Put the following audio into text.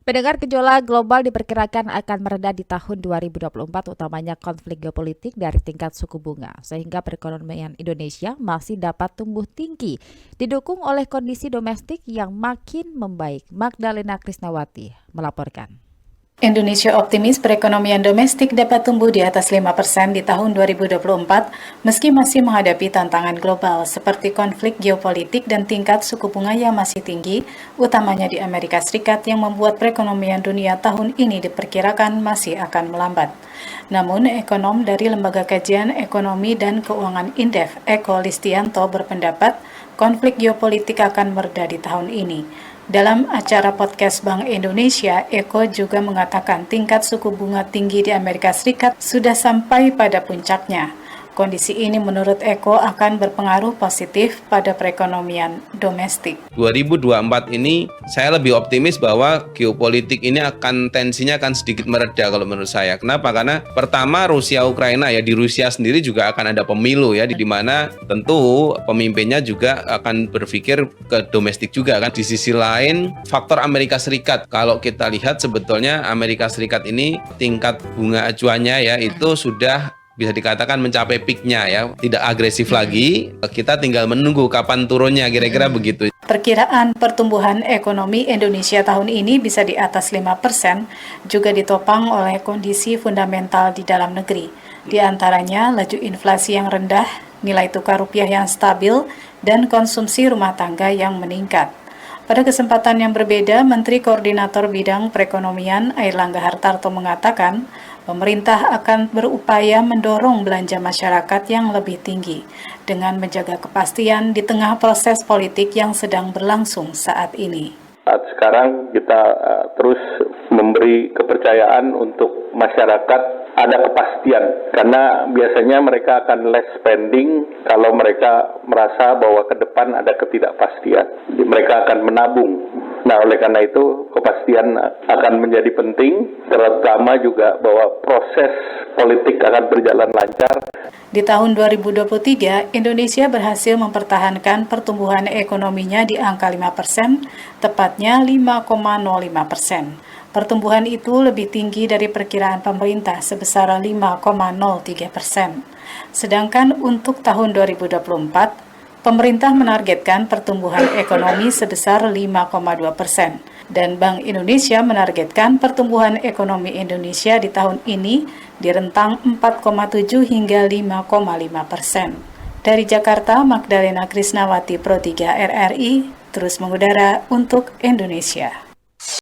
Pendengar, gejolak global diperkirakan akan mereda di tahun 2024, utamanya konflik geopolitik dari tingkat suku bunga, sehingga perekonomian Indonesia masih dapat tumbuh tinggi, didukung oleh kondisi domestik yang makin membaik. Magdalena Krisnawati melaporkan. Indonesia optimis perekonomian domestik dapat tumbuh di atas 5% di tahun 2024 meski masih menghadapi tantangan global seperti konflik geopolitik dan tingkat suku bunga yang masih tinggi, utamanya di Amerika Serikat yang membuat perekonomian dunia tahun ini diperkirakan masih akan melambat. Namun, ekonom dari Lembaga Kajian Ekonomi dan Keuangan Indef, Eko Listianto berpendapat konflik geopolitik akan mereda di tahun ini. Dalam acara podcast Bank Indonesia, Eko juga mengatakan tingkat suku bunga tinggi di Amerika Serikat sudah sampai pada puncaknya. Kondisi ini menurut Eko akan berpengaruh positif pada perekonomian domestik. 2024 ini saya lebih optimis bahwa geopolitik ini tensinya akan sedikit mereda kalau menurut saya. Kenapa? Karena pertama Rusia Ukraina ya, di Rusia sendiri juga akan ada pemilu ya, di mana tentu pemimpinnya juga akan berpikir ke domestik juga kan. Di sisi lain faktor Amerika Serikat, kalau kita lihat sebetulnya Amerika Serikat ini tingkat bunga acuannya ya itu sudah bisa dikatakan mencapai peaknya ya, tidak agresif lagi. Kita tinggal menunggu kapan turunnya, kira-kira begitu. Perkiraan pertumbuhan ekonomi Indonesia tahun ini bisa di atas 5%, juga ditopang oleh kondisi fundamental di dalam negeri. Di antaranya laju inflasi yang rendah, nilai tukar rupiah yang stabil, dan konsumsi rumah tangga yang meningkat. Pada kesempatan yang berbeda, Menteri Koordinator Bidang Perekonomian Airlangga Hartarto mengatakan, pemerintah akan berupaya mendorong belanja masyarakat yang lebih tinggi dengan menjaga kepastian di tengah proses politik yang sedang berlangsung saat ini. Saat sekarang kita terus memberi kepercayaan untuk masyarakat ada kepastian, karena biasanya mereka akan less spending kalau mereka merasa bahwa ke depan ada ketidakpastian. Jadi mereka akan menabung. Nah, oleh karena itu kepastian akan menjadi penting, terutama juga bahwa proses politik akan berjalan lancar. Di tahun 2023, Indonesia berhasil mempertahankan pertumbuhan ekonominya di angka 5%, tepatnya 5,05%. Pertumbuhan itu lebih tinggi dari perkiraan pemerintah sebesar 5,03%. Sedangkan untuk tahun 2024, pemerintah menargetkan pertumbuhan ekonomi sebesar 5,2%. Dan Bank Indonesia menargetkan pertumbuhan ekonomi Indonesia di tahun ini di rentang 4,7 hingga 5,5%. Dari Jakarta, Magdalena Krisnawati, Pro 3 RRI, terus mengudara untuk Indonesia.